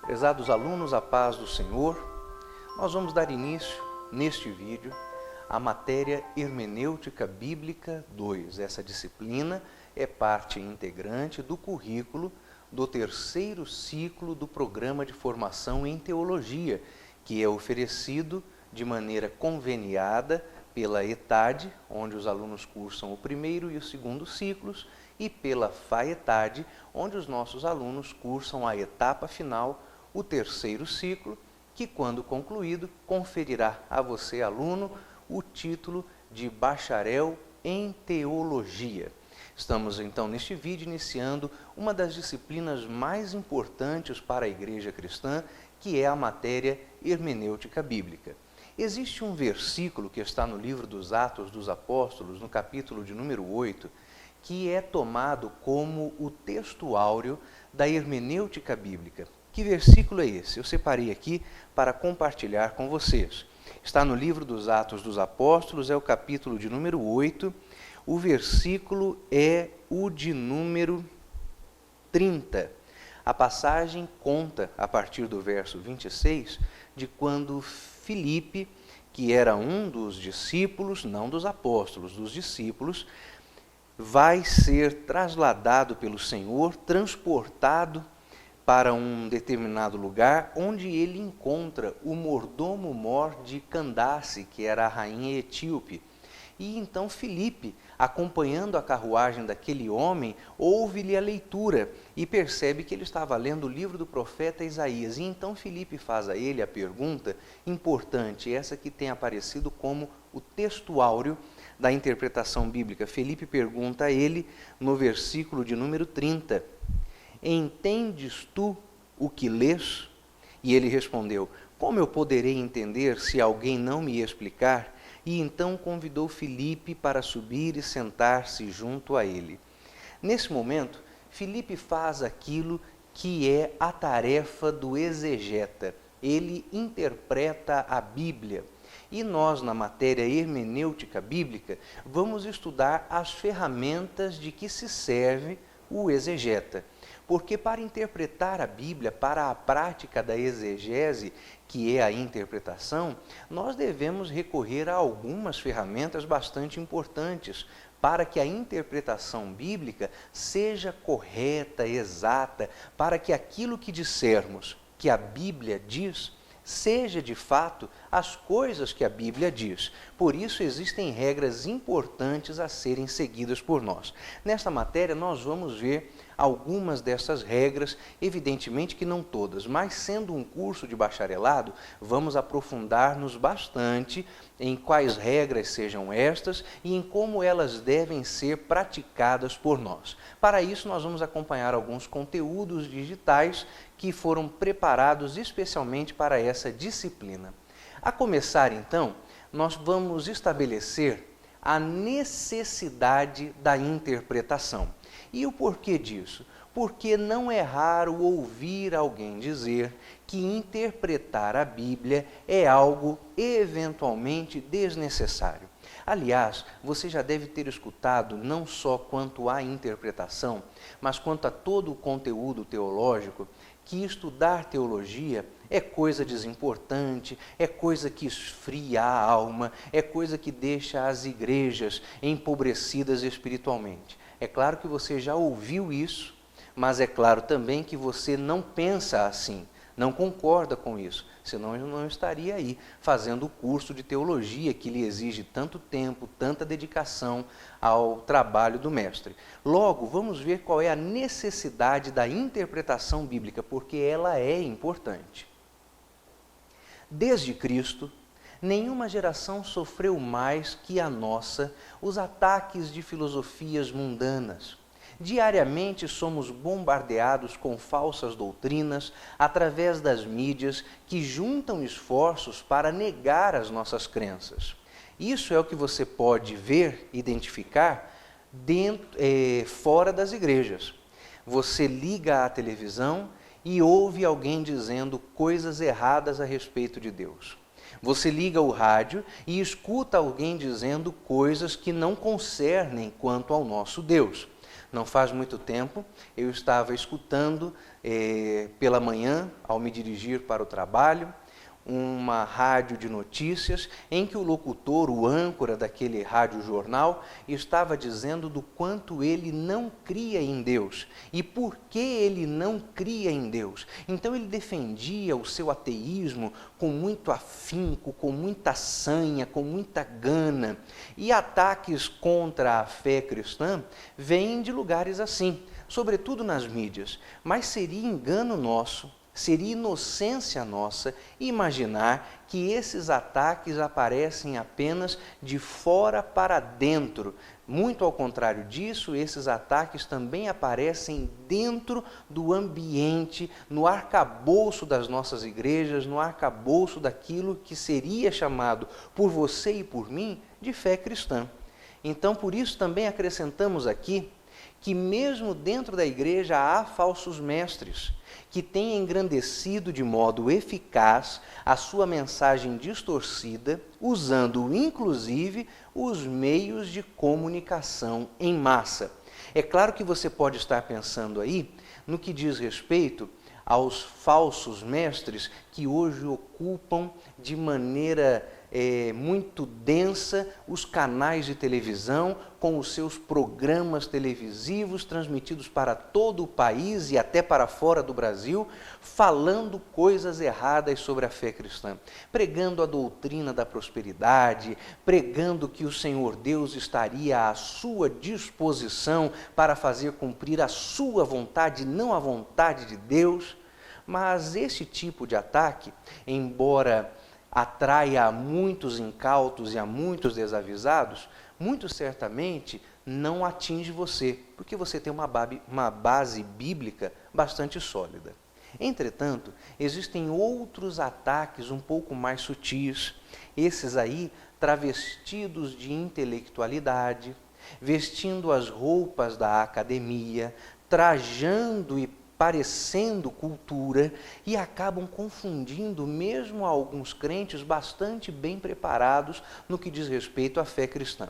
Prezados alunos, a paz do Senhor, nós vamos dar início, neste vídeo, à matéria Hermenêutica Bíblica 2. Essa disciplina é parte integrante do currículo do terceiro ciclo do Programa de Formação em Teologia, que é oferecido de maneira conveniada pela ETAD, onde os alunos cursam o primeiro e o segundo ciclos, e pela FAETAD, onde os nossos alunos cursam a etapa final, o terceiro ciclo, que, quando concluído, conferirá a você, aluno, o título de bacharel em teologia. Estamos, então, neste vídeo, iniciando uma das disciplinas mais importantes para a igreja cristã, que é a matéria hermenêutica bíblica. Existe um versículo que está no livro dos Atos dos Apóstolos, no capítulo de número 8, que é tomado como o texto áureo da hermenêutica bíblica. Que versículo é esse? Eu separei aqui para compartilhar com vocês. Está no livro dos Atos dos Apóstolos, é o capítulo de número 8, o versículo é o de número 30. A passagem conta, a partir do verso 26, de quando Filipe, que era um dos discípulos, não dos apóstolos, dos discípulos, vai ser trasladado pelo Senhor, transportado para um determinado lugar, onde ele encontra o mordomo-mor de Candace, que era a rainha etíope. E então Filipe, acompanhando a carruagem daquele homem, ouve-lhe a leitura e percebe que ele estava lendo o livro do profeta Isaías. E então Filipe faz a ele a pergunta importante, essa que tem aparecido como o texto áureo da interpretação bíblica. Filipe pergunta a ele no versículo de número 30, entendes tu o que lês? E ele respondeu, como eu poderei entender se alguém não me explicar? E então convidou Filipe para subir e sentar-se junto a ele. Nesse momento, Filipe faz aquilo que é a tarefa do exegeta. Ele interpreta a Bíblia. E nós, na matéria hermenêutica bíblica, vamos estudar as ferramentas de que se serve o exegeta. Porque para interpretar a Bíblia, para a prática da exegese, que é a interpretação, nós devemos recorrer a algumas ferramentas bastante importantes para que a interpretação bíblica seja correta, exata, para que aquilo que dissermos que a Bíblia diz, seja de fato as coisas que a Bíblia diz. Por isso existem regras importantes a serem seguidas por nós. Nesta matéria nós vamos ver algumas dessas regras, evidentemente que não todas, mas sendo um curso de bacharelado, vamos aprofundar-nos bastante em quais regras sejam estas e em como elas devem ser praticadas por nós. Para isso nós vamos acompanhar alguns conteúdos digitais que foram preparados especialmente para essa disciplina. A começar então, nós vamos estabelecer a necessidade da interpretação. E o porquê disso? Porque não é raro ouvir alguém dizer que interpretar a Bíblia é algo eventualmente desnecessário. Aliás, você já deve ter escutado não só quanto à interpretação, mas quanto a todo o conteúdo teológico, que estudar teologia é coisa desimportante, é coisa que esfria a alma, é coisa que deixa as igrejas empobrecidas espiritualmente. É claro que você já ouviu isso, mas é claro também que você não pensa assim, não concorda com isso, senão eu não estaria aí fazendo o curso de teologia que lhe exige tanto tempo, tanta dedicação ao trabalho do mestre. Logo, vamos ver qual é a necessidade da interpretação bíblica, porque ela é importante. Desde Cristo, nenhuma geração sofreu mais que a nossa os ataques de filosofias mundanas. Diariamente somos bombardeados com falsas doutrinas através das mídias que juntam esforços para negar as nossas crenças. Isso é o que você pode ver, identificar fora das igrejas. Você liga à televisão e ouve alguém dizendo coisas erradas a respeito de Deus. Você liga o rádio e escuta alguém dizendo coisas que não concernem quanto ao nosso Deus. Não faz muito tempo, eu estava escutando pela manhã, ao me dirigir para o trabalho, uma rádio de notícias em que o locutor, o âncora daquele rádio-jornal, estava dizendo do quanto ele não cria em Deus e por que ele não cria em Deus. Então ele defendia o seu ateísmo com muito afinco, com muita sanha, com muita gana. E ataques contra a fé cristã vêm de lugares assim, sobretudo nas mídias. Mas seria engano nosso, seria inocência nossa imaginar que esses ataques aparecem apenas de fora para dentro. Muito ao contrário disso, esses ataques também aparecem dentro do ambiente, no arcabouço das nossas igrejas, no arcabouço daquilo que seria chamado por você e por mim de fé cristã. Então, por isso também acrescentamos aqui que mesmo dentro da igreja há falsos mestres que têm engrandecido de modo eficaz a sua mensagem distorcida, usando inclusive os meios de comunicação em massa. É claro que você pode estar pensando aí no que diz respeito aos falsos mestres que hoje ocupam de maneira muito densa os canais de televisão, com os seus programas televisivos transmitidos para todo o país e até para fora do Brasil, falando coisas erradas sobre a fé cristã, pregando a doutrina da prosperidade, pregando que o Senhor Deus estaria à sua disposição para fazer cumprir a sua vontade, não a vontade de Deus. Mas esse tipo de ataque, embora atraia a muitos incautos e a muitos desavisados, muito certamente não atinge você, porque você tem uma base bíblica bastante sólida. Entretanto, existem outros ataques um pouco mais sutis, esses aí travestidos de intelectualidade, vestindo as roupas da academia, trajando e parecendo cultura, e acabam confundindo mesmo alguns crentes bastante bem preparados no que diz respeito à fé cristã.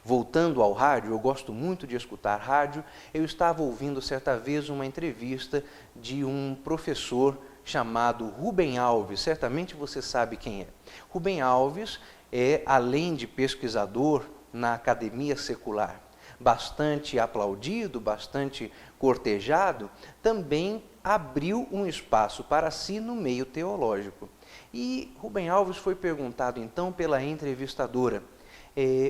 Voltando ao rádio, eu gosto muito de escutar rádio. Eu estava ouvindo certa vez uma entrevista de um professor chamado Rubem Alves, certamente você sabe quem é. Rubem Alves é, além de pesquisador na academia secular, bastante aplaudido, bastante cortejado, também abriu um espaço para si no meio teológico. E Rubem Alves foi perguntado então pela entrevistadora,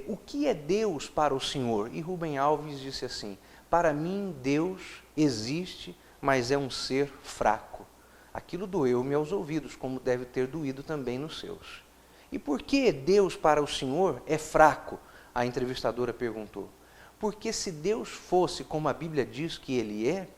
o que é Deus para o senhor? E Rubem Alves disse assim: para mim Deus existe, mas é um ser fraco. Aquilo doeu-me aos ouvidos, como deve ter doído também nos seus. E por que Deus para o senhor é fraco? A entrevistadora perguntou. Porque se Deus fosse como a Bíblia diz que Ele é,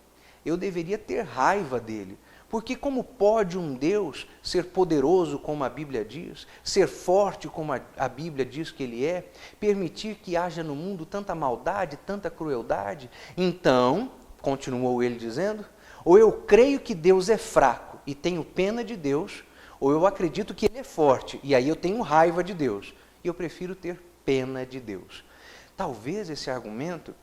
eu deveria ter raiva dele. Porque como pode um Deus ser poderoso como a Bíblia diz, ser forte como a Bíblia diz que Ele é, permitir que haja no mundo tanta maldade, tanta crueldade? Então, continuou ele dizendo, ou eu creio que Deus é fraco e tenho pena de Deus, ou eu acredito que Ele é forte e aí eu tenho raiva de Deus. E eu prefiro ter pena de Deus. Talvez esse argumento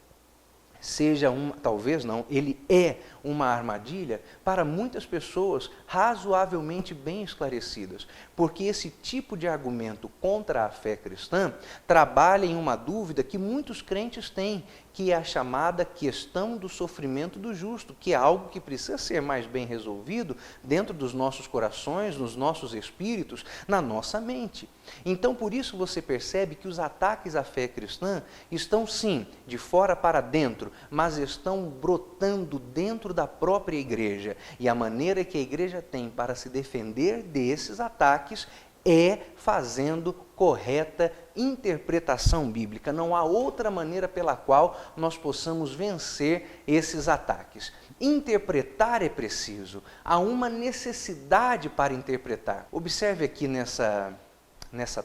seja talvez não, ele é uma armadilha para muitas pessoas razoavelmente bem esclarecidas, porque esse tipo de argumento contra a fé cristã trabalha em uma dúvida que muitos crentes têm, que é a chamada questão do sofrimento do justo, que é algo que precisa ser mais bem resolvido dentro dos nossos corações, nos nossos espíritos, na nossa mente. Então, por isso você percebe que os ataques à fé cristã estão sim, de fora para dentro, mas estão brotando dentro da própria igreja. E a maneira que a igreja tem para se defender desses ataques é fazendo correta interpretação bíblica. Não há outra maneira pela qual nós possamos vencer esses ataques. Interpretar é preciso, há uma necessidade para interpretar. Observe aqui nessa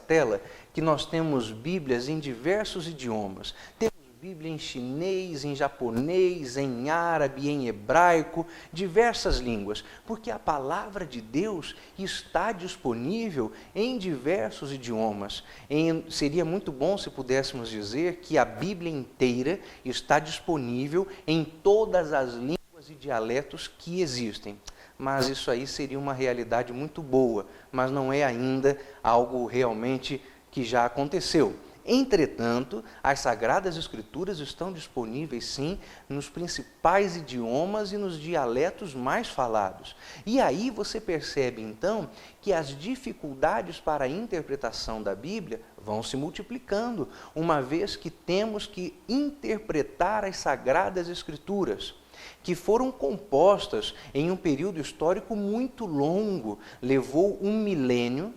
tela que nós temos Bíblias em diversos idiomas. Temos Bíblia em chinês, em japonês, em árabe, em hebraico, diversas línguas, porque a palavra de Deus está disponível em diversos idiomas. Seria muito bom se pudéssemos dizer que a Bíblia inteira está disponível em todas as línguas e dialetos que existem. Mas isso aí seria uma realidade muito boa, mas não é ainda algo realmente que já aconteceu. Entretanto, as Sagradas Escrituras estão disponíveis, sim, nos principais idiomas e nos dialetos mais falados. E aí você percebe, então, que as dificuldades para a interpretação da Bíblia vão se multiplicando, uma vez que temos que interpretar as Sagradas Escrituras, que foram compostas em um período histórico muito longo, levou 1 milênio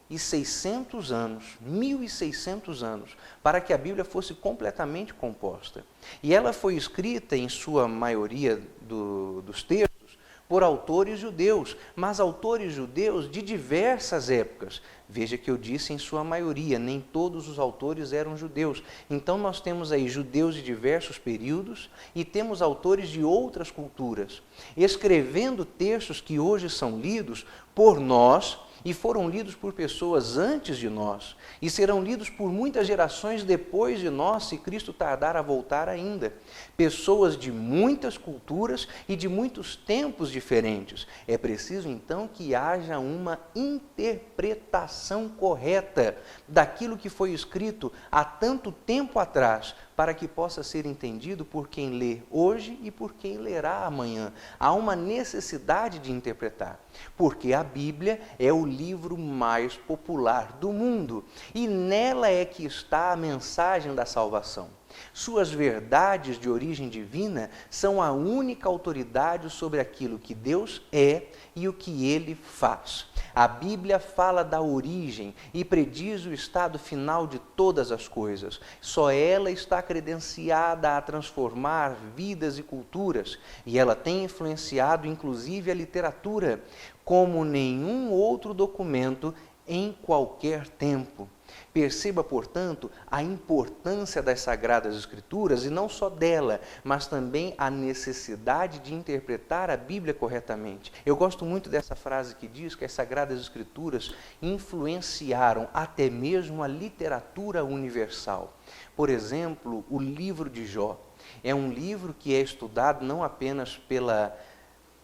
e 600 anos, 1.600 anos, para que a Bíblia fosse completamente composta. E ela foi escrita, em sua maioria dos textos, por autores judeus, mas autores judeus de diversas épocas. Veja que eu disse em sua maioria, nem todos os autores eram judeus. Então nós temos aí judeus de diversos períodos e temos autores de outras culturas, escrevendo textos que hoje são lidos por nós, e foram lidos por pessoas antes de nós, e serão lidos por muitas gerações depois de nós, se Cristo tardar a voltar ainda. Pessoas de muitas culturas e de muitos tempos diferentes. É preciso, então, que haja uma interpretação correta daquilo que foi escrito há tanto tempo atrás, para que possa ser entendido por quem lê hoje e por quem lerá amanhã. Há uma necessidade de interpretar, porque a Bíblia é o livro mais popular do mundo, e nela é que está a mensagem da salvação. Suas verdades de origem divina são a única autoridade sobre aquilo que Deus é e o que Ele faz. A Bíblia fala da origem e prediz o estado final de todas as coisas. Só ela está credenciada a transformar vidas e culturas, e ela tem influenciado inclusive a literatura, como nenhum outro documento em qualquer tempo. Perceba, portanto, a importância das Sagradas Escrituras, e não só dela, mas também a necessidade de interpretar a Bíblia corretamente. Eu gosto muito dessa frase que diz que as Sagradas Escrituras influenciaram até mesmo a literatura universal. Por exemplo, o livro de Jó é um livro que é estudado não apenas pela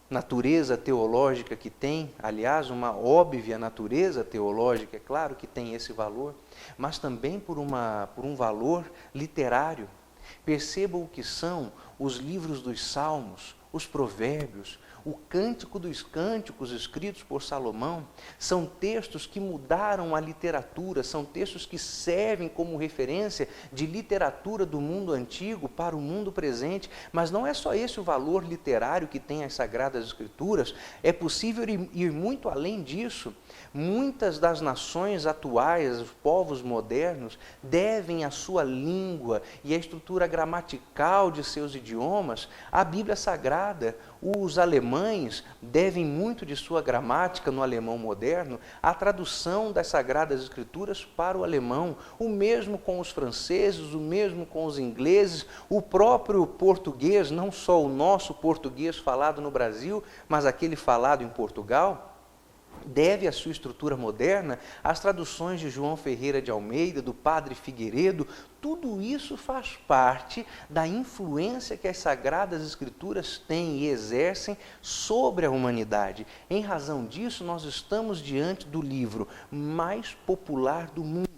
natureza teológica que tem, aliás, uma óbvia natureza teológica, é claro que tem esse valor, mas também por um valor literário. Perceba o que são os livros dos Salmos, os Provérbios, o Cântico dos Cânticos escritos por Salomão. São textos que mudaram a literatura, são textos que servem como referência de literatura do mundo antigo para o mundo presente. Mas não é só esse o valor literário que tem as Sagradas Escrituras, é possível ir muito além disso. Muitas das nações atuais, os povos modernos, devem a sua língua e a estrutura gramatical de seus idiomas à Bíblia Sagrada. Os alemães devem muito de sua gramática no alemão moderno à tradução das Sagradas Escrituras para o alemão. O mesmo com os franceses, o mesmo com os ingleses, o próprio português, não só o nosso português falado no Brasil, mas aquele falado em Portugal, deve a sua estrutura moderna às traduções de João Ferreira de Almeida, do Padre Figueiredo. Tudo isso faz parte da influência que as Sagradas Escrituras têm e exercem sobre a humanidade. Em razão disso, nós estamos diante do livro mais popular do mundo,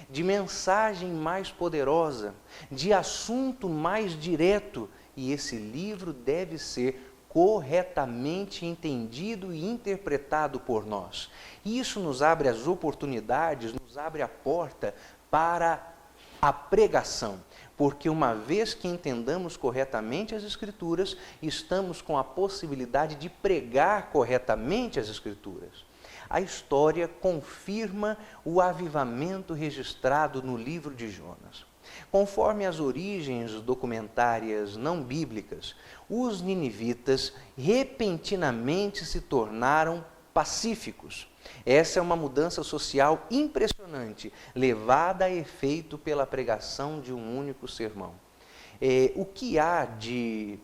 de mensagem mais poderosa, de assunto mais direto, e esse livro deve ser corretamente entendido e interpretado por nós. Isso nos abre as oportunidades, nos abre a porta para a pregação, porque uma vez que entendamos corretamente as Escrituras, estamos com a possibilidade de pregar corretamente as Escrituras. A história confirma o avivamento registrado no livro de Jonas. Conforme as origens documentárias não bíblicas, os ninivitas repentinamente se tornaram pacíficos. Essa é uma mudança social impressionante, levada a efeito pela pregação de um único sermão. O que há de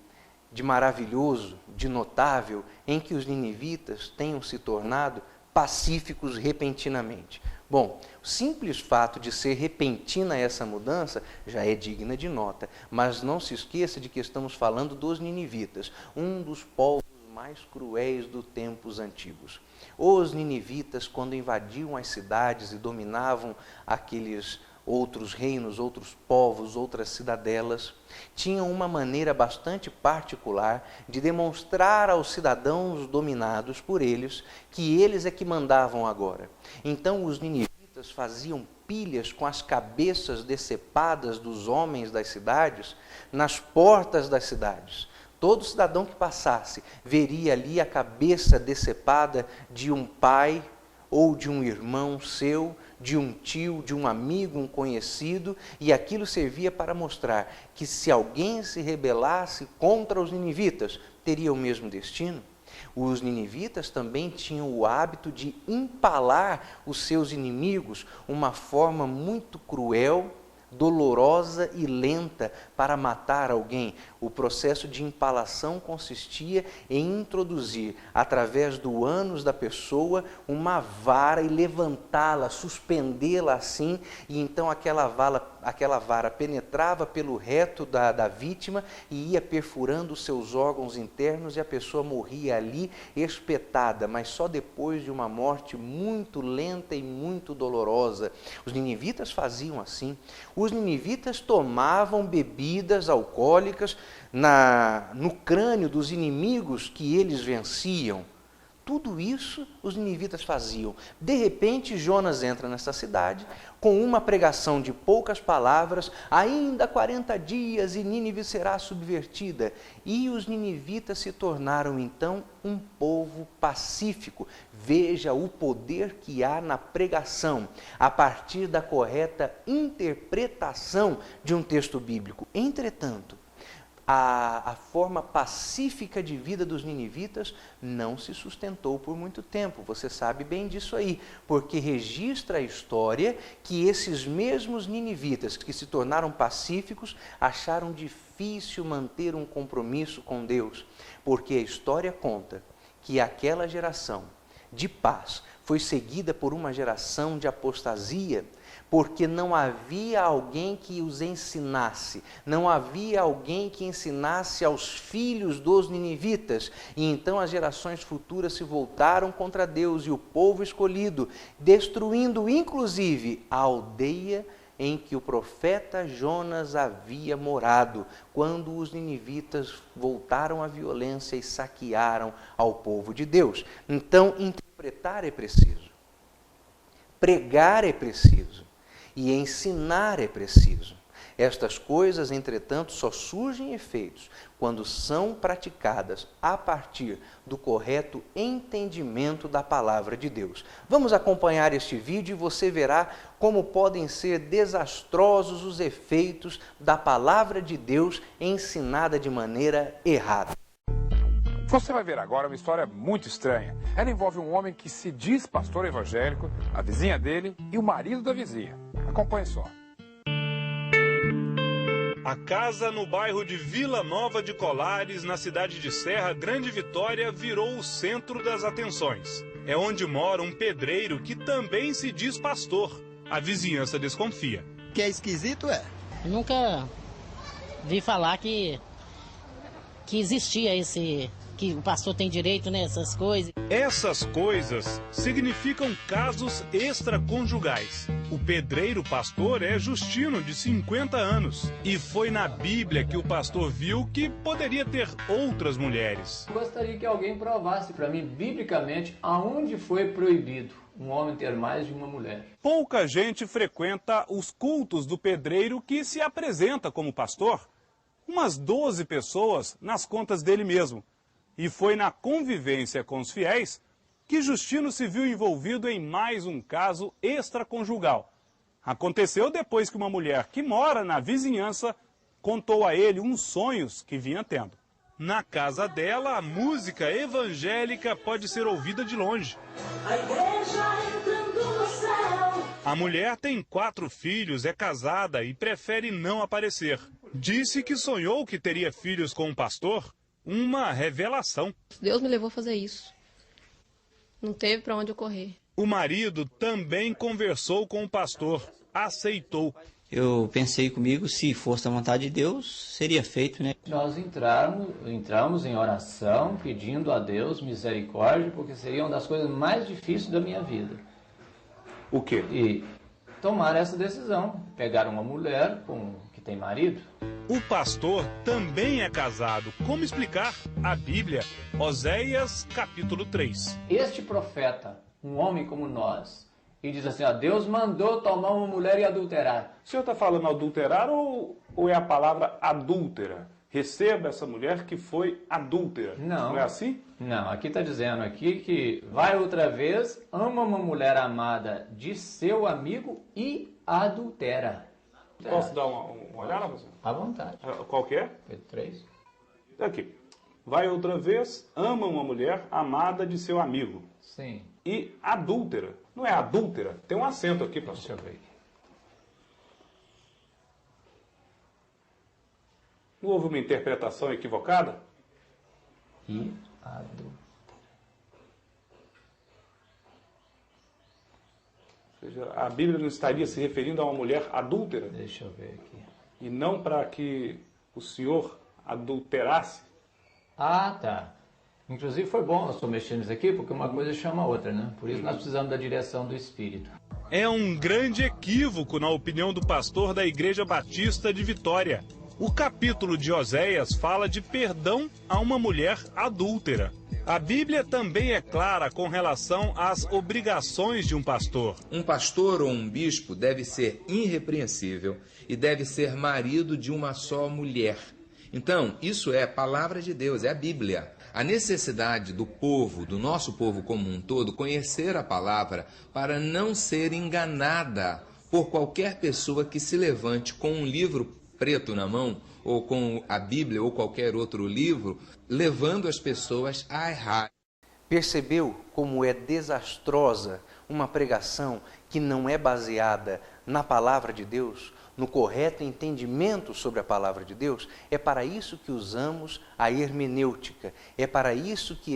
maravilhoso, de notável, em que os ninivitas tenham se tornado pacíficos repentinamente? Bom, o simples fato de ser repentina essa mudança já é digna de nota, mas não se esqueça de que estamos falando dos ninivitas, um dos povos mais cruéis dos tempos antigos. Os ninivitas, quando invadiam as cidades e dominavam aqueles outros reinos, outros povos, outras cidadelas, tinham uma maneira bastante particular de demonstrar aos cidadãos dominados por eles que eles é que mandavam agora. Então os ninivitas faziam pilhas com as cabeças decepadas dos homens das cidades nas portas das cidades. Todo cidadão que passasse veria ali a cabeça decepada de um pai ou de um irmão seu, de um tio, de um amigo, um conhecido, e aquilo servia para mostrar que se alguém se rebelasse contra os ninivitas, teria o mesmo destino. Os ninivitas também tinham o hábito de empalar os seus inimigos, uma forma muito cruel, dolorosa e lenta para matar alguém. O processo de empalação consistia em introduzir, através do ânus da pessoa, uma vara e levantá-la, suspendê-la assim, e então aquela vara penetrava pelo reto da vítima e ia perfurando os seus órgãos internos e a pessoa morria ali espetada, mas só depois de uma morte muito lenta e muito dolorosa. Os ninivitas faziam assim. Os ninivitas tomavam bebidas alcoólicas no crânio dos inimigos que eles venciam. Tudo isso os ninivitas faziam. De repente, Jonas entra nessa cidade com uma pregação de poucas palavras: ainda 40 dias e Nínive será subvertida. E os ninivitas se tornaram então um povo pacífico. Veja o poder que há na pregação, a partir da correta interpretação de um texto bíblico. Entretanto, a forma pacífica de vida dos ninivitas não se sustentou por muito tempo. Você sabe bem disso aí, porque registra a história que esses mesmos ninivitas que se tornaram pacíficos acharam difícil manter um compromisso com Deus, porque a história conta que aquela geração de paz foi seguida por uma geração de apostasia, porque não havia alguém que os ensinasse, não havia alguém que ensinasse aos filhos dos ninivitas, e então as gerações futuras se voltaram contra Deus e o povo escolhido, destruindo inclusive a aldeia em que o profeta Jonas havia morado, quando os ninivitas voltaram à violência e saquearam ao povo de Deus. Então, interpretar é preciso, pregar é preciso, e ensinar é preciso. Estas coisas, entretanto, só surgem efeitos quando são praticadas a partir do correto entendimento da palavra de Deus. Vamos acompanhar este vídeo e você verá como podem ser desastrosos os efeitos da palavra de Deus ensinada de maneira errada. Você vai ver agora uma história muito estranha. Ela envolve um homem que se diz pastor evangélico, a vizinha dele e o marido da vizinha. Acompanhe só. A casa no bairro de Vila Nova de Colares, na cidade de Serra Grande Vitória, virou o centro das atenções. É onde mora um pedreiro que também se diz pastor. A vizinhança desconfia. Que é esquisito, é? Eu nunca vi falar que existia que o pastor tem direito nessas coisas. Essas coisas significam casos extraconjugais. O pedreiro pastor é Justino, de 50 anos. E foi na Bíblia que o pastor viu que poderia ter outras mulheres. Gostaria que alguém provasse para mim, biblicamente, aonde foi proibido um homem ter mais de uma mulher. Pouca gente frequenta os cultos do pedreiro que se apresenta como pastor. Umas 12 pessoas nas contas dele mesmo. E foi na convivência com os fiéis que Justino se viu envolvido em mais um caso extraconjugal. Aconteceu depois que uma mulher que mora na vizinhança contou a ele uns sonhos que vinha tendo. Na casa dela, a música evangélica pode ser ouvida de longe. A igreja A mulher tem 4 filhos, é casada e prefere não aparecer. Disse que sonhou que teria filhos com um pastor. Uma revelação. Deus me levou a fazer isso. Não teve para onde eu correr. O marido também conversou com o pastor. Aceitou. Eu pensei comigo, se fosse a vontade de Deus, seria feito, né? Nós entramos em oração, pedindo a Deus misericórdia, porque seria uma das coisas mais difíceis da minha vida. O quê? E tomar essa decisão, pegar uma mulher que tem marido. O pastor também é casado. Como explicar? A Bíblia, Oséias, capítulo 3. Este profeta, um homem como nós, e diz assim, ó, Deus mandou tomar uma mulher e adulterar. O senhor está falando adulterar ou é a palavra adúltera? Receba essa mulher que foi adúltera. Não é assim? Não, aqui está dizendo aqui que vai outra vez, ama uma mulher amada de seu amigo e adultera. Posso dar uma olhada, professor? À vontade. Qual que é? Pedro 3. Aqui. Vai outra vez, ama uma mulher amada de seu amigo. Sim. E adúltera. Não é adúltera? Tem um acento aqui, pastor. Deixa eu ver. Não houve uma interpretação equivocada? E adultera. Ou seja, a Bíblia não estaria se referindo a uma mulher adúltera? Deixa eu ver aqui. E não para que o senhor adulterasse? Ah, tá. Inclusive foi bom nós mexendo isso aqui, porque uma coisa chama a outra, né? Por isso nós precisamos da direção do Espírito. É um grande equívoco, na opinião do pastor da Igreja Batista de Vitória. O capítulo de Oséias fala de perdão a uma mulher adúltera. A Bíblia também é clara com relação às obrigações de um pastor. Um pastor ou um bispo deve ser irrepreensível e deve ser marido de uma só mulher. Então, isso é a palavra de Deus, é a Bíblia. A necessidade do povo, do nosso povo como um todo, conhecer a palavra para não ser enganada por qualquer pessoa que se levante com um livro preto na mão, ou com a Bíblia ou qualquer outro livro, levando as pessoas a errar. Percebeu como é desastrosa uma pregação que não é baseada na palavra de Deus, no correto entendimento sobre a palavra de Deus? É para isso que usamos a hermenêutica, é para isso que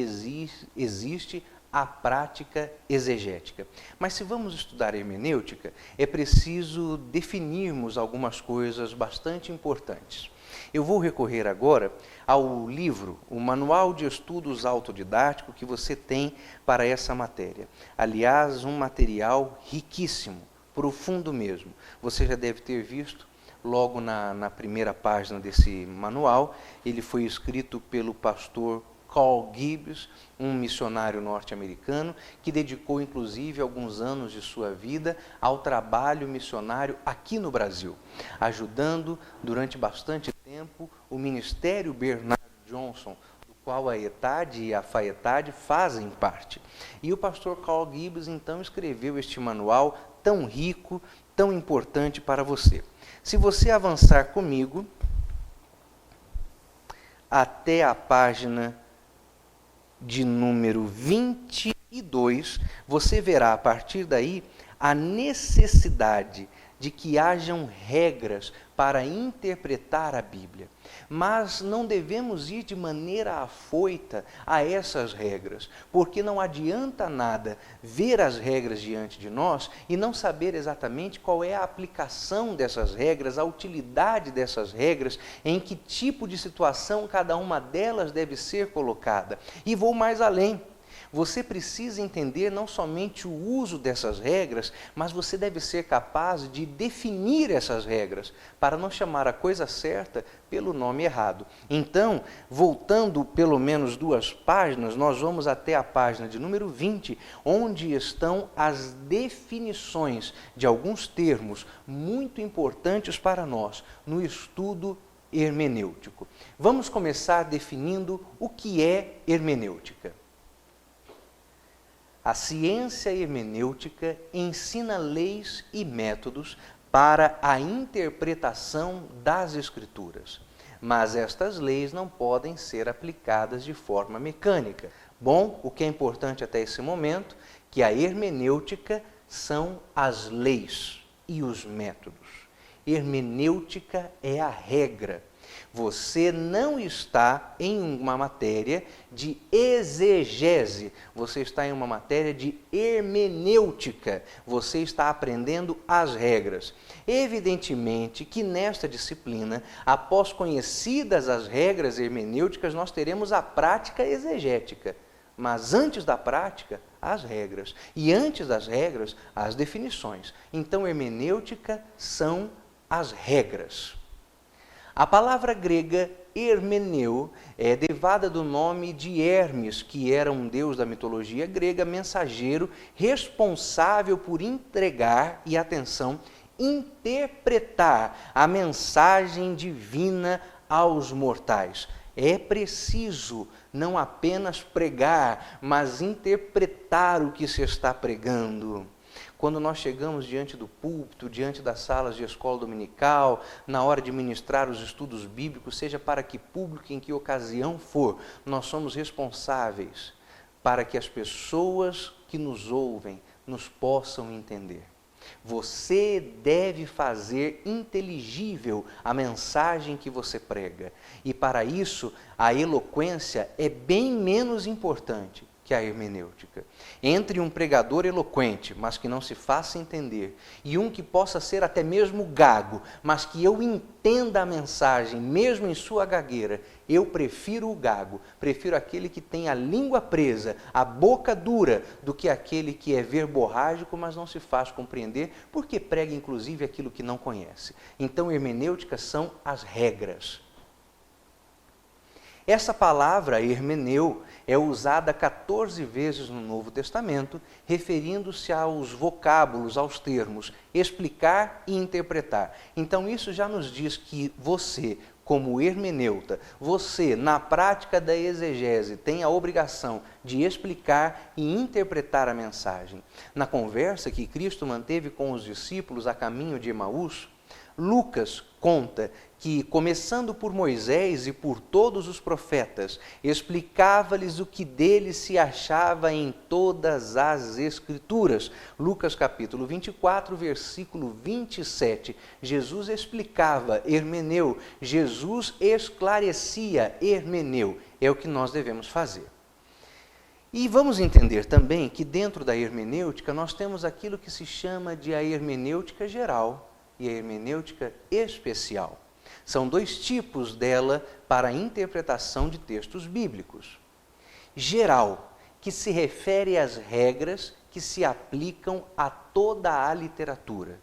existe a prática exegética. Mas se vamos estudar hermenêutica, é preciso definirmos algumas coisas bastante importantes. Eu vou recorrer agora ao livro, o Manual de Estudos Autodidático que você tem para essa matéria. Aliás, um material riquíssimo, profundo mesmo. Você já deve ter visto logo na primeira página desse manual. Ele foi escrito pelo pastor Carl Gibbs, um missionário norte-americano que dedicou inclusive alguns anos de sua vida ao trabalho missionário aqui no Brasil, ajudando durante bastante tempo o Ministério Bernard Johnson, do qual a ETAD e a FAETAD fazem parte. E o pastor Carl Gibbs então escreveu este manual tão rico, tão importante para você. Se você avançar comigo até a página de número 22, você verá a partir daí a necessidade de que hajam regras para interpretar a Bíblia. Mas não devemos ir de maneira afoita a essas regras, porque não adianta nada ver as regras diante de nós e não saber exatamente qual é a aplicação dessas regras, a utilidade dessas regras, em que tipo de situação cada uma delas deve ser colocada. E vou mais além. Você precisa entender não somente o uso dessas regras, mas você deve ser capaz de definir essas regras, para não chamar a coisa certa pelo nome errado. Então, voltando pelo menos 2 páginas, nós vamos até a página de número 20, onde estão as definições de alguns termos muito importantes para nós no estudo hermenêutico. Vamos começar definindo o que é hermenêutica. A ciência hermenêutica ensina leis e métodos para a interpretação das Escrituras, mas estas leis não podem ser aplicadas de forma mecânica. Bom, o que é importante até esse momento, que a hermenêutica são as leis e os métodos. Hermenêutica é a regra. Você não está em uma matéria de exegese, você está em uma matéria de hermenêutica, você está aprendendo as regras. Evidentemente que nesta disciplina, após conhecidas as regras hermenêuticas, nós teremos a prática exegética. Mas antes da prática, as regras. E antes das regras, as definições. Então, hermenêutica são as regras. A palavra grega hermeneu é derivada do nome de Hermes, que era um deus da mitologia grega, mensageiro, responsável por entregar, e atenção, interpretar a mensagem divina aos mortais. É preciso não apenas pregar, mas interpretar o que se está pregando. Quando nós chegamos diante do púlpito, diante das salas de escola dominical, na hora de ministrar os estudos bíblicos, seja para que público, em que ocasião for, nós somos responsáveis para que as pessoas que nos ouvem nos possam entender. Você deve fazer inteligível a mensagem que você prega. E para isso, a eloquência é bem menos importante que a hermenêutica. Entre um pregador eloquente, mas que não se faça entender, e um que possa ser até mesmo gago, mas que eu entenda a mensagem, mesmo em sua gagueira, eu prefiro o gago, prefiro aquele que tem a língua presa, a boca dura, do que aquele que é verborrágico, mas não se faz compreender, porque prega inclusive aquilo que não conhece. Então, hermenêutica são as regras. Essa palavra, hermeneu, é usada 14 vezes no Novo Testamento, referindo-se aos vocábulos, aos termos, explicar e interpretar. Então, isso já nos diz que você, como hermeneuta, você, na prática da exegese, tem a obrigação de explicar e interpretar a mensagem. Na conversa que Cristo manteve com os discípulos a caminho de Emaús, Lucas conta que, começando por Moisés e por todos os profetas, explicava-lhes o que dele se achava em todas as Escrituras. Lucas capítulo 24, versículo 27. Jesus explicava, hermeneu. Jesus esclarecia, hermeneu. É o que nós devemos fazer. E vamos entender também que dentro da hermenêutica nós temos aquilo que se chama de a hermenêutica geral e a hermenêutica especial. São dois tipos dela para a interpretação de textos bíblicos. Geral, que se refere às regras que se aplicam a toda a literatura.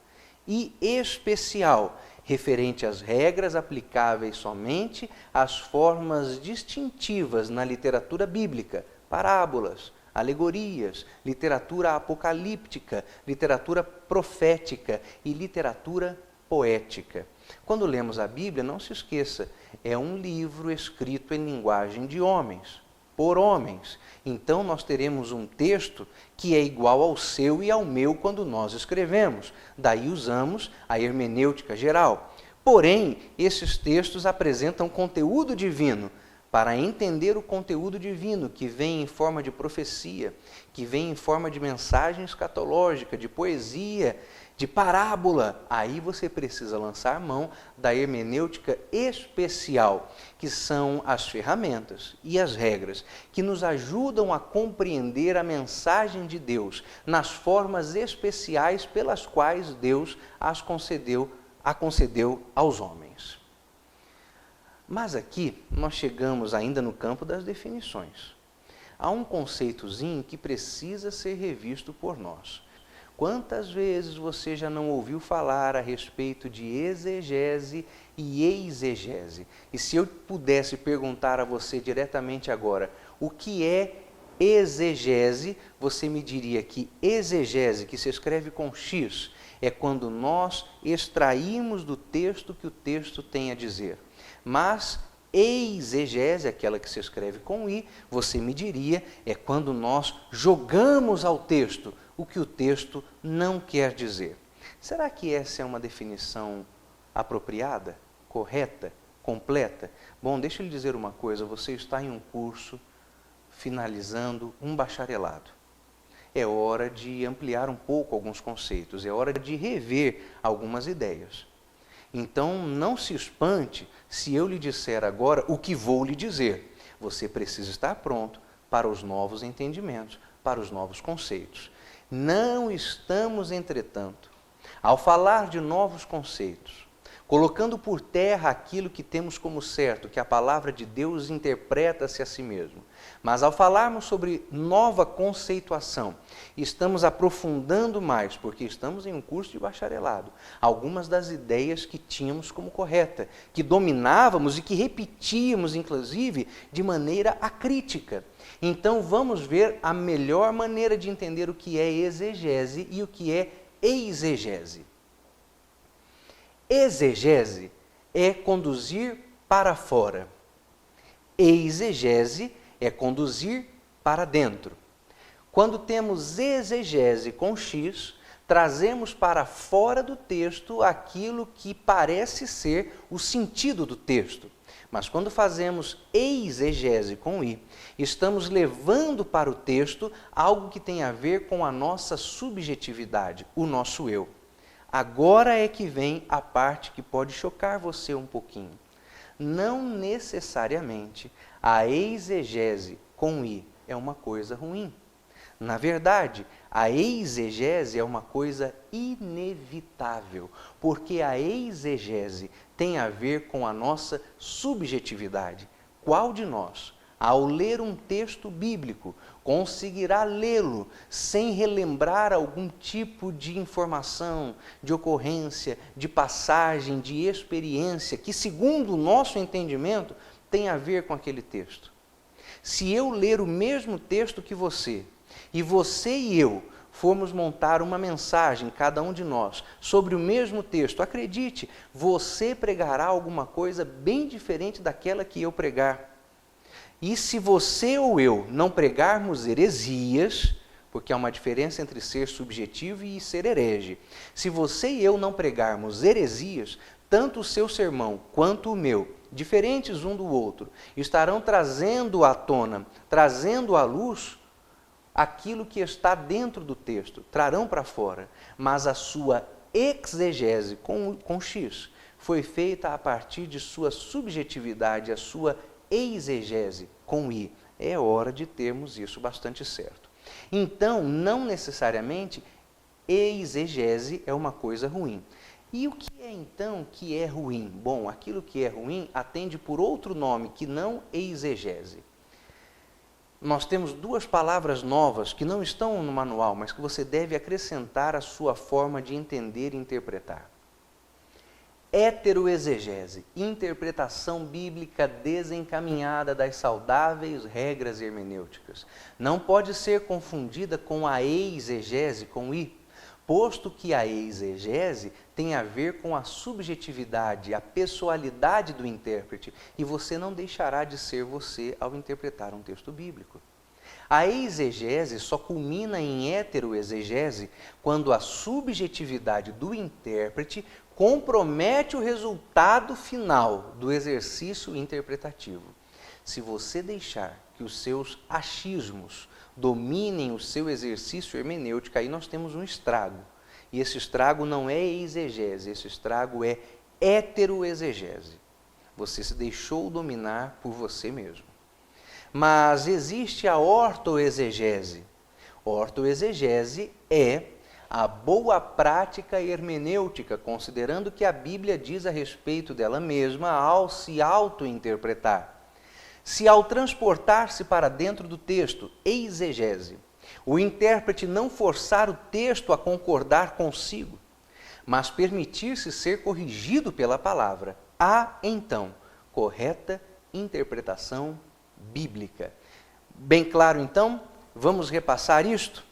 E especial, referente às regras aplicáveis somente às formas distintivas na literatura bíblica, parábolas, alegorias, literatura apocalíptica, literatura profética e literatura poética. Quando lemos a Bíblia, não se esqueça, é um livro escrito em linguagem de homens, por homens. Então nós teremos um texto que é igual ao seu e ao meu quando nós escrevemos. Daí usamos a hermenêutica geral. Porém, esses textos apresentam conteúdo divino. Para entender o conteúdo divino que vem em forma de profecia, que vem em forma de mensagem escatológica, de poesia, de parábola, aí você precisa lançar mão da hermenêutica especial, que são as ferramentas e as regras que nos ajudam a compreender a mensagem de Deus nas formas especiais pelas quais Deus a concedeu aos homens. Mas aqui nós chegamos ainda no campo das definições. Há um conceitozinho que precisa ser revisto por nós. Quantas vezes você já não ouviu falar a respeito de exegese e exegese? E se eu pudesse perguntar a você diretamente agora, o que é exegese, você me diria que exegese, que se escreve com X, é quando nós extraímos do texto que o texto tem a dizer. Mas exegese, aquela que se escreve com I, você me diria, é quando nós jogamos ao texto o que o texto não quer dizer. Será que essa é uma definição apropriada, correta, completa? Bom, deixa eu lhe dizer uma coisa, você está em um curso finalizando um bacharelado. é hora de ampliar um pouco alguns conceitos, é hora de rever algumas ideias. Então, não se espante se eu lhe disser agora o que vou lhe dizer. Você precisa estar pronto para os novos entendimentos, para os novos conceitos. Não estamos, entretanto, ao falar de novos conceitos, colocando por terra aquilo que temos como certo, que a palavra de Deus interpreta-se a si mesmo. Mas ao falarmos sobre nova conceituação, estamos aprofundando mais, porque estamos em um curso de bacharelado, algumas das ideias que tínhamos como correta, que dominávamos e que repetíamos, inclusive, de maneira acrítica. Então vamos ver a melhor maneira de entender o que é exegese e o que é eisegese. Exegese é conduzir para fora. Eisegese é conduzir para dentro. Quando temos exegese com X, trazemos para fora do texto aquilo que parece ser o sentido do texto. Mas quando fazemos eisegese com I, estamos levando para o texto algo que tem a ver com a nossa subjetividade, o nosso eu. Agora é que vem a parte que pode chocar você um pouquinho. Não necessariamente a exegese com I é uma coisa ruim. Na verdade, a exegese é uma coisa inevitável, porque a exegese tem a ver com a nossa subjetividade. Qual de nós, ao ler um texto bíblico, conseguirá lê-lo sem relembrar algum tipo de informação, de ocorrência, de passagem, de experiência, que, segundo o nosso entendimento, tem a ver com aquele texto? Se eu ler o mesmo texto que você, e você e eu formos montar uma mensagem, cada um de nós, sobre o mesmo texto, acredite, você pregará alguma coisa bem diferente daquela que eu pregar. E se você ou eu não pregarmos heresias, porque há uma diferença entre ser subjetivo e ser herege, se você e eu não pregarmos heresias, tanto o seu sermão quanto o meu, diferentes um do outro, estarão trazendo à tona, trazendo à luz aquilo que está dentro do texto, trarão para fora, mas a sua exegese com X foi feita a partir de sua subjetividade, a sua eisegese com I. É hora de termos isso bastante certo. Então, não necessariamente eisegese é uma coisa ruim. E o que é então que é ruim? Bom, aquilo que é ruim atende por outro nome que não eisegese. Nós temos duas palavras novas que não estão no manual, mas que você deve acrescentar à sua forma de entender e interpretar. Heteroexegese, interpretação bíblica desencaminhada das saudáveis regras hermenêuticas. Não pode ser confundida com a eisegese, com I, posto que a eisegese tem a ver com a subjetividade, a pessoalidade do intérprete, e você não deixará de ser você ao interpretar um texto bíblico. A eisegese só culmina em heteroexegese quando a subjetividade do intérprete compromete o resultado final do exercício interpretativo. Se você deixar que os seus achismos dominem o seu exercício hermenêutico, aí nós temos um estrago. E esse estrago não é eisegese, esse estrago é heteroexegese. Você se deixou dominar por você mesmo. Mas existe a ortoexegese. Ortoexegese é a boa prática hermenêutica, considerando que a Bíblia diz a respeito dela mesma ao se auto-interpretar. Se ao transportar-se para dentro do texto, eisegese, o intérprete não forçar o texto a concordar consigo, mas permitir-se ser corrigido pela palavra, há então correta interpretação bíblica. Bem claro então? Vamos repassar isto?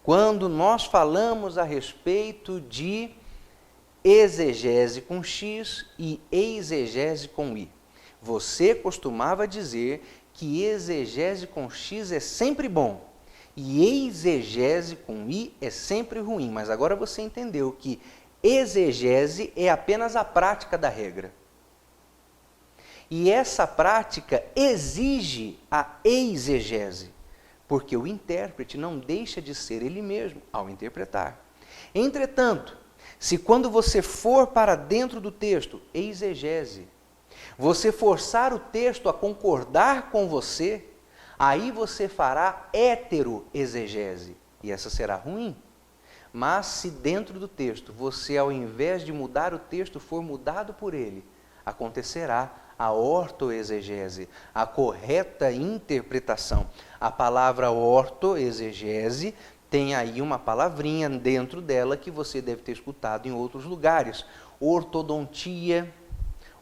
Quando nós falamos a respeito de exegese com X e eisegese com I, você costumava dizer que exegese com X é sempre bom e eisegese com I é sempre ruim, mas agora você entendeu que exegese é apenas a prática da regra. E essa prática exige a eisegese. porque o intérprete não deixa de ser ele mesmo ao interpretar. Entretanto, se quando você for para dentro do texto, exegese, você forçar o texto a concordar com você, aí você fará heteroexegese, e essa será ruim. Mas se dentro do texto você, ao invés de mudar o texto, for mudado por ele, acontecerá a ortoexegese, a correta interpretação. A palavra ortoexegese tem aí uma palavrinha dentro dela que você deve ter escutado em outros lugares. Ortodontia,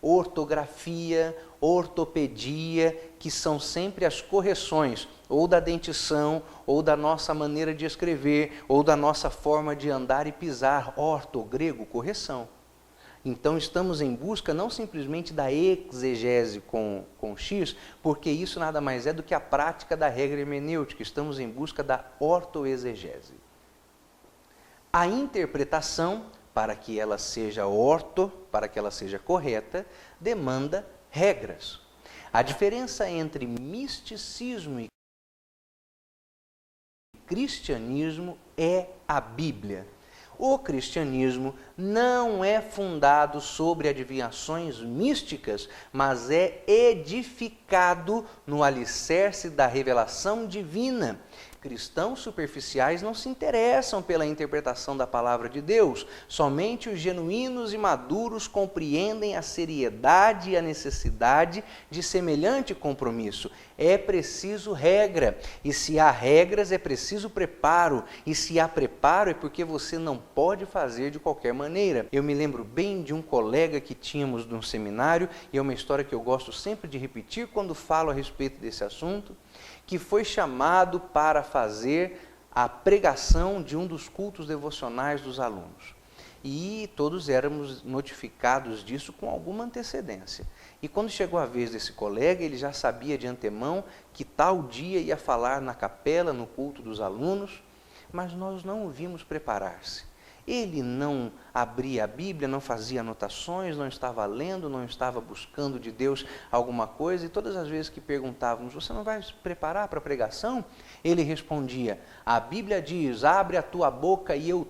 ortografia, ortopedia, que são sempre as correções, ou da dentição, ou da nossa maneira de escrever, ou da nossa forma de andar e pisar. Orto, grego, correção. Então estamos em busca não simplesmente da exegese com X, porque isso nada mais é do que a prática da regra hermenêutica. Estamos em busca da ortoexegese. A interpretação, para que ela seja para que ela seja correta, demanda regras. A diferença entre misticismo e cristianismo é a Bíblia. O cristianismo não é fundado sobre adivinhações místicas, mas é edificado no alicerce da revelação divina. Cristãos superficiais não se interessam pela interpretação da palavra de Deus. Somente os genuínos e maduros compreendem a seriedade e a necessidade de semelhante compromisso. É preciso regra, e se há regras é preciso preparo, e se há preparo é porque você não pode fazer de qualquer maneira. Eu me lembro bem de um colega que tínhamos num seminário, e é uma história que eu gosto sempre de repetir quando falo a respeito desse assunto, que foi chamado para fazer a pregação de um dos cultos devocionais dos alunos. E todos éramos notificados disso com alguma antecedência. E quando chegou a vez desse colega, ele já sabia de antemão que tal dia ia falar na capela, no culto dos alunos, mas nós não o vimos preparar-se. Ele não abria a Bíblia, não fazia anotações, não estava lendo, não estava buscando de Deus alguma coisa, e todas as vezes que perguntávamos, você não vai se preparar para a pregação? Ele respondia, a Bíblia diz, abre a tua boca e eu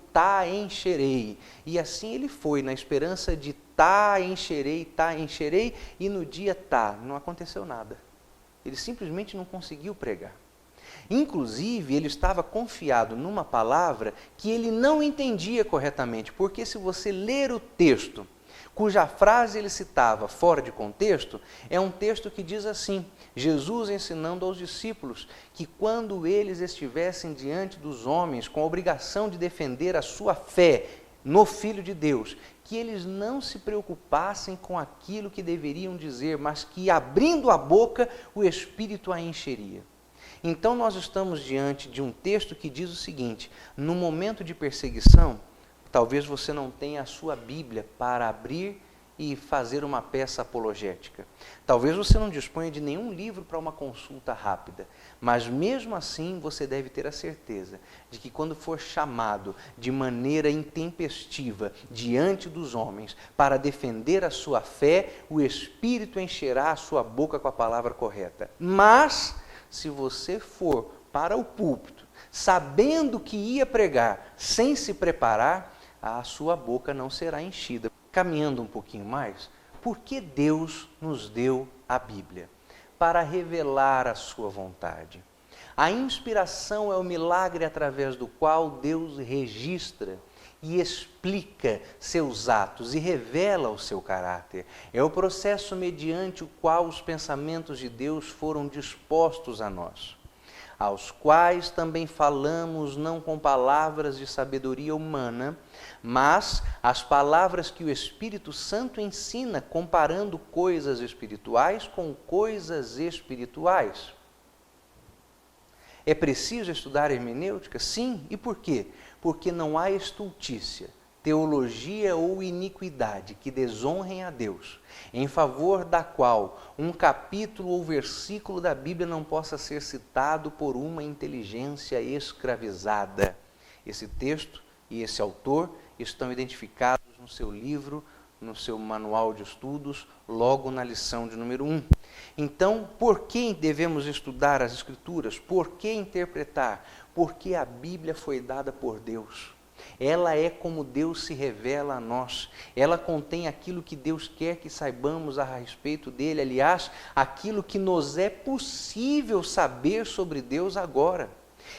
encherei. E assim ele foi, na esperança de encherei, e no dia não aconteceu nada. Ele simplesmente não conseguiu pregar. Inclusive, ele estava confiado numa palavra que ele não entendia corretamente, porque se você ler o texto, cuja frase ele citava fora de contexto, é um texto que diz assim, Jesus ensinando aos discípulos que quando eles estivessem diante dos homens com a obrigação de defender a sua fé no Filho de Deus, que eles não se preocupassem com aquilo que deveriam dizer, mas que abrindo a boca o Espírito a encheria. Então nós estamos diante de um texto que diz o seguinte, no momento de perseguição, talvez você não tenha a sua Bíblia para abrir e fazer uma peça apologética. Talvez você não disponha de nenhum livro para uma consulta rápida, mas mesmo assim você deve ter a certeza de que quando for chamado de maneira intempestiva diante dos homens para defender a sua fé, o Espírito encherá a sua boca com a palavra correta. Mas se você for para o púlpito, sabendo que ia pregar, sem se preparar, a sua boca não será enchida. Caminhando um pouquinho mais, por que Deus nos deu a Bíblia? Para revelar a sua vontade. A inspiração é o milagre através do qual Deus registra e explica seus atos e revela o seu caráter. É o processo mediante o qual os pensamentos de Deus foram dispostos a nós, aos quais também falamos não com palavras de sabedoria humana, mas as palavras que o Espírito Santo ensina, comparando coisas espirituais com coisas espirituais. É preciso estudar hermenêutica? Sim. E por quê? Porque não há estultícia, teologia ou iniquidade que desonrem a Deus, em favor da qual um capítulo ou versículo da Bíblia não possa ser citado por uma inteligência escravizada. Esse texto e esse autor estão identificados no seu livro no seu manual de estudos, logo na lição de número 1. Então, por que devemos estudar as Escrituras? Por que interpretar? Porque a Bíblia foi dada por Deus. Ela é como Deus se revela a nós. Ela contém aquilo que Deus quer que saibamos a respeito dele. Aliás, aquilo que nos é possível saber sobre Deus agora.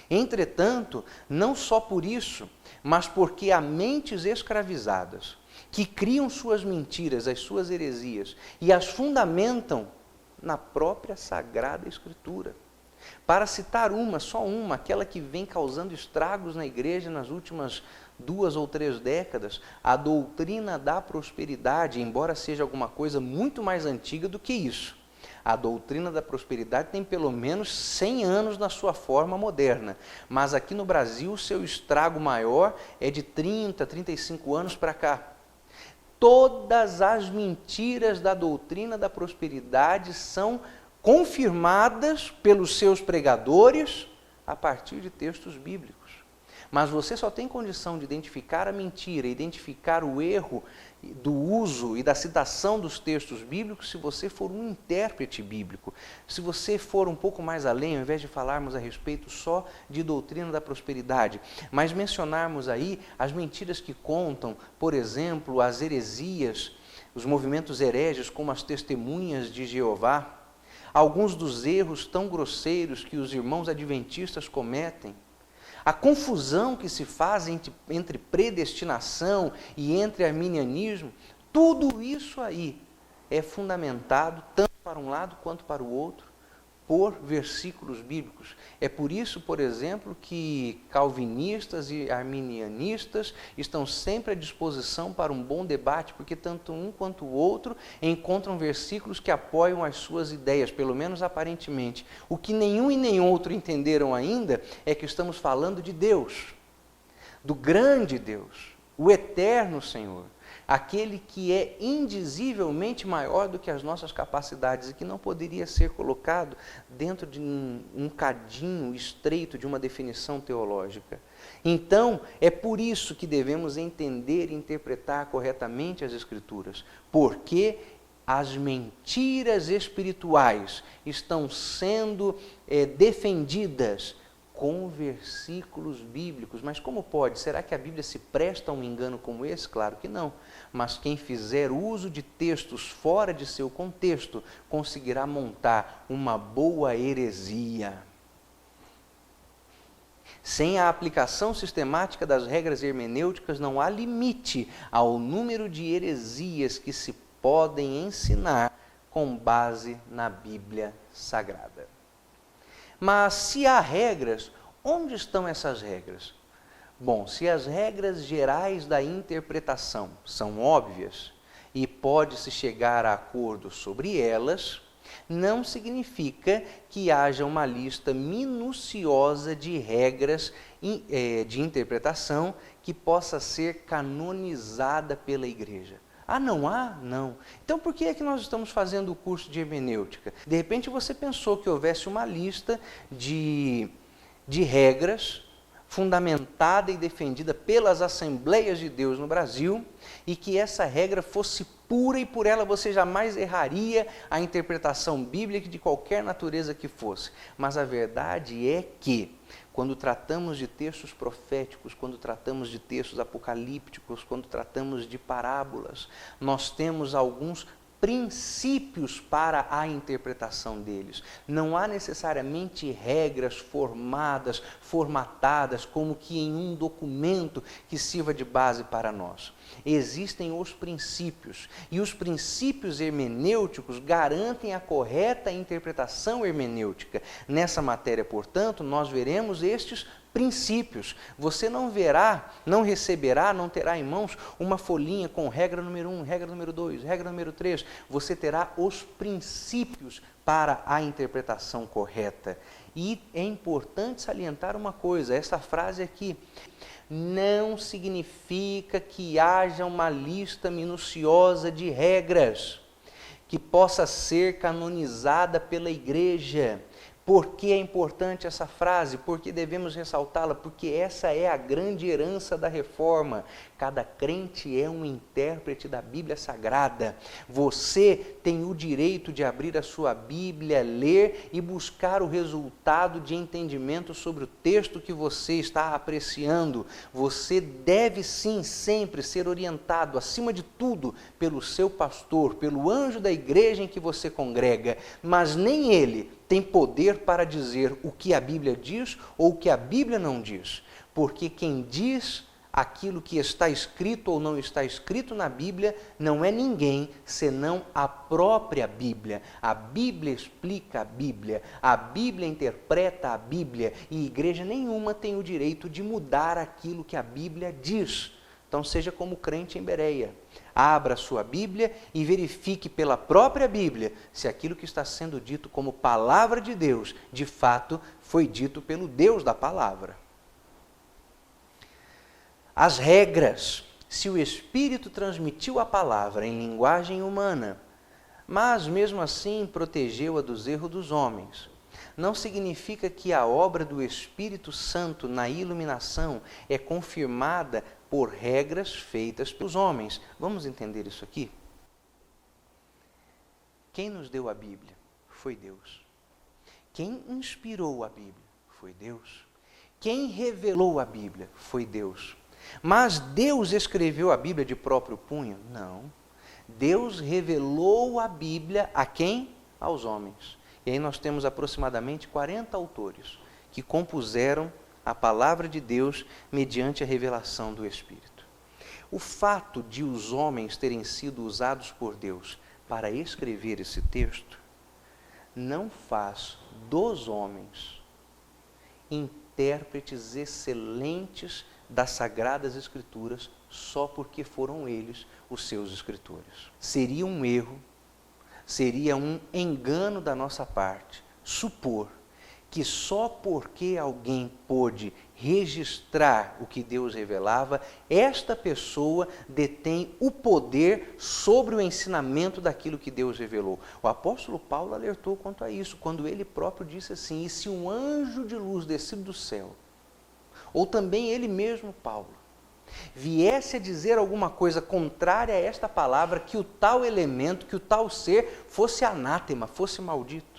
Entretanto, não só por isso, mas porque há mentes escravizadas que criam suas mentiras, as suas heresias, e as fundamentam na própria Sagrada Escritura. Para citar só uma, aquela que vem causando estragos na igreja nas últimas 2 ou 3 décadas, a doutrina da prosperidade, embora seja alguma coisa muito mais antiga do que isso. A doutrina da prosperidade tem pelo menos 100 anos na sua forma moderna, mas aqui no Brasil o seu estrago maior é de 30, 35 anos para cá. Todas as mentiras da doutrina da prosperidade são confirmadas pelos seus pregadores a partir de textos bíblicos. Mas você só tem condição de identificar a mentira, identificar o erro do uso e da citação dos textos bíblicos se você for um intérprete bíblico. Se você for um pouco mais além, ao invés de falarmos a respeito só de doutrina da prosperidade, mas mencionarmos aí as mentiras que contam, por exemplo, as heresias, os movimentos hereges como as testemunhas de Jeová, alguns dos erros tão grosseiros que os irmãos adventistas cometem, a confusão que se faz entre predestinação e entre arminianismo, tudo isso aí é fundamentado, tanto para um lado quanto para o outro, por versículos bíblicos. É por isso, por exemplo, que calvinistas e arminianistas estão sempre à disposição para um bom debate, porque tanto um quanto o outro encontram versículos que apoiam as suas ideias, pelo menos aparentemente. O que nenhum e nem outro entenderam ainda é que estamos falando de Deus, do grande Deus, o eterno Senhor, aquele que é indizivelmente maior do que as nossas capacidades e que não poderia ser colocado dentro de um cadinho estreito de uma definição teológica. Então, é por isso que devemos entender e interpretar corretamente as Escrituras, porque as mentiras espirituais estão sendo defendidas com versículos bíblicos. Mas como pode? Será que a Bíblia se presta a um engano como esse? Claro que não. Mas quem fizer uso de textos fora de seu contexto conseguirá montar uma boa heresia. Sem a aplicação sistemática das regras hermenêuticas, não há limite ao número de heresias que se podem ensinar com base na Bíblia Sagrada. Mas se há regras, onde estão essas regras? Bom, se as regras gerais da interpretação são óbvias e pode-se chegar a acordo sobre elas, não significa que haja uma lista minuciosa de regras de interpretação que possa ser canonizada pela igreja. Ah, não há? Não. Então, por que é que nós estamos fazendo o curso de hermenêutica? De repente, você pensou que houvesse uma lista de regras fundamentada e defendida pelas Assembleias de Deus no Brasil e que essa regra fosse pura e por ela você jamais erraria a interpretação bíblica de qualquer natureza que fosse. Mas a verdade é que, quando tratamos de textos proféticos, quando tratamos de textos apocalípticos, quando tratamos de parábolas, nós temos alguns princípios para a interpretação deles. Não há necessariamente regras formatadas, como que em um documento que sirva de base para nós. Existem os princípios, e os princípios hermenêuticos garantem a correta interpretação hermenêutica. Nessa matéria, portanto, nós veremos estes princípios. Você não verá, não receberá, não terá em mãos uma folhinha com regra número 1, regra número 2, regra número 3. Você terá os princípios para a interpretação correta. E é importante salientar uma coisa, essa frase aqui: não significa que haja uma lista minuciosa de regras que possa ser canonizada pela igreja. Por que é importante essa frase? Por que devemos ressaltá-la? Porque essa é a grande herança da reforma. Cada crente é um intérprete da Bíblia Sagrada. Você tem o direito de abrir a sua Bíblia, ler e buscar o resultado de entendimento sobre o texto que você está apreciando. Você deve sim sempre ser orientado, acima de tudo, pelo seu pastor, pelo anjo da igreja em que você congrega, mas nem ele tem poder para dizer o que a Bíblia diz ou o que a Bíblia não diz, porque quem diz aquilo que está escrito ou não está escrito na Bíblia não é ninguém senão a própria Bíblia. A Bíblia explica a Bíblia interpreta a Bíblia, e igreja nenhuma tem o direito de mudar aquilo que a Bíblia diz. Então seja como crente em Bereia, abra a sua Bíblia e verifique pela própria Bíblia se aquilo que está sendo dito como palavra de Deus, de fato, foi dito pelo Deus da palavra. As regras, se o Espírito transmitiu a palavra em linguagem humana, mas mesmo assim protegeu-a dos erros dos homens, não significa que a obra do Espírito Santo na iluminação é confirmada por regras feitas pelos homens. Vamos entender isso aqui? Quem nos deu a Bíblia? Foi Deus. Quem inspirou a Bíblia? Foi Deus. Quem revelou a Bíblia? Foi Deus. Mas Deus escreveu a Bíblia de próprio punho? Não. Deus revelou a Bíblia a quem? Aos homens. E aí nós temos aproximadamente 40 autores que compuseram a palavra de Deus mediante a revelação do Espírito. O fato de os homens terem sido usados por Deus para escrever esse texto não faz dos homens intérpretes excelentes das Sagradas Escrituras só porque foram eles os seus escritores. Seria um erro, seria um engano da nossa parte supor que só porque alguém pôde registrar o que Deus revelava, esta pessoa detém o poder sobre o ensinamento daquilo que Deus revelou. O apóstolo Paulo alertou quanto a isso, quando ele próprio disse assim: e se um anjo de luz descido do céu, ou também ele mesmo, Paulo, viesse a dizer alguma coisa contrária a esta palavra, que o tal elemento, que o tal ser fosse anátema, fosse maldito.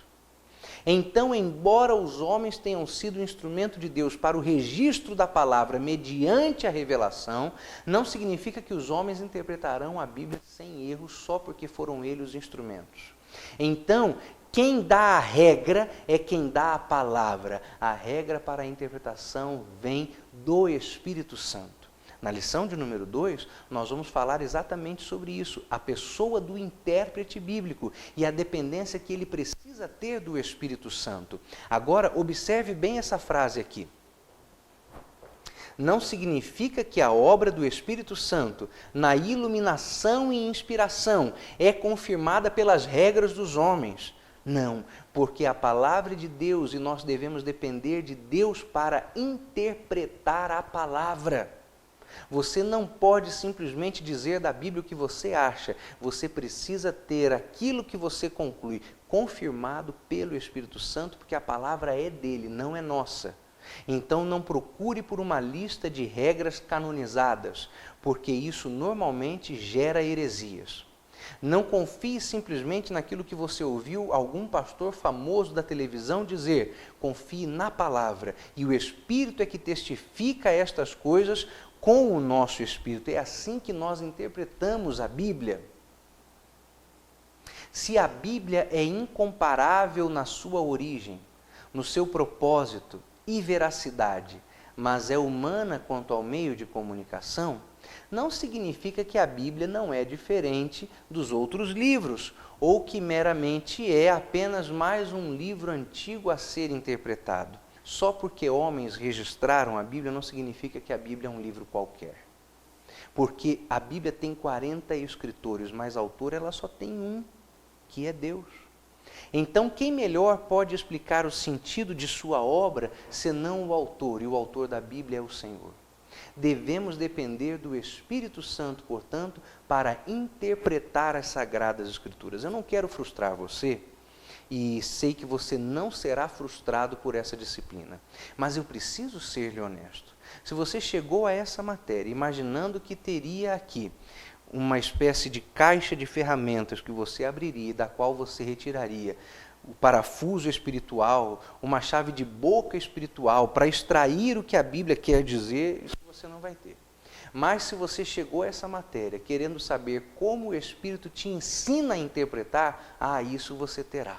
Então, embora os homens tenham sido instrumento de Deus para o registro da palavra mediante a revelação, não significa que os homens interpretarão a Bíblia sem erro só porque foram eles os instrumentos. Então, quem dá a regra é quem dá a palavra. A regra para a interpretação vem do Espírito Santo. Na lição de número 2, nós vamos falar exatamente sobre isso, a pessoa do intérprete bíblico e a dependência que ele precisa ter do Espírito Santo. Agora, observe bem essa frase aqui. Não significa que a obra do Espírito Santo, na iluminação e inspiração, é confirmada pelas regras dos homens. Não, porque a palavra de Deus, e nós devemos depender de Deus para interpretar a palavra. Você não pode simplesmente dizer da Bíblia o que você acha. Você precisa ter aquilo que você conclui confirmado pelo Espírito Santo, porque a palavra é dele, não é nossa. Então não procure por uma lista de regras canonizadas, porque isso normalmente gera heresias. Não confie simplesmente naquilo que você ouviu algum pastor famoso da televisão dizer. Confie na palavra, e o Espírito é que testifica estas coisas com o nosso espírito. É assim que nós interpretamos a Bíblia. Se a Bíblia é incomparável na sua origem, no seu propósito e veracidade, mas é humana quanto ao meio de comunicação, não significa que a Bíblia não é diferente dos outros livros, ou que meramente é apenas mais um livro antigo a ser interpretado. Só porque homens registraram a Bíblia não significa que a Bíblia é um livro qualquer. Porque a Bíblia tem 40 escritores, mas autor ela só tem um, que é Deus. Então, quem melhor pode explicar o sentido de sua obra senão o autor? E o autor da Bíblia é o Senhor. Devemos depender do Espírito Santo, portanto, para interpretar as Sagradas Escrituras. Eu não quero frustrar você e sei que você não será frustrado por essa disciplina. Mas eu preciso ser-lhe honesto. Se você chegou a essa matéria imaginando que teria aqui uma espécie de caixa de ferramentas que você abriria, da qual você retiraria o parafuso espiritual, uma chave de boca espiritual para extrair o que a Bíblia quer dizer, isso você não vai ter. Mas se você chegou a essa matéria querendo saber como o Espírito te ensina a interpretar, isso você terá.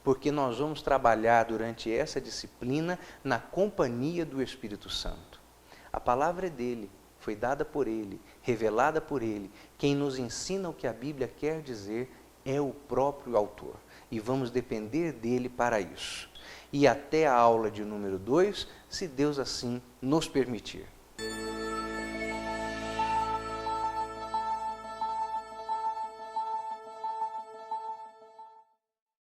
Porque nós vamos trabalhar durante essa disciplina na companhia do Espírito Santo. A palavra é dele, foi dada por ele, revelada por ele. Quem nos ensina o que a Bíblia quer dizer é o próprio autor. E vamos depender dele para isso. E até a aula de número 2, se Deus assim nos permitir.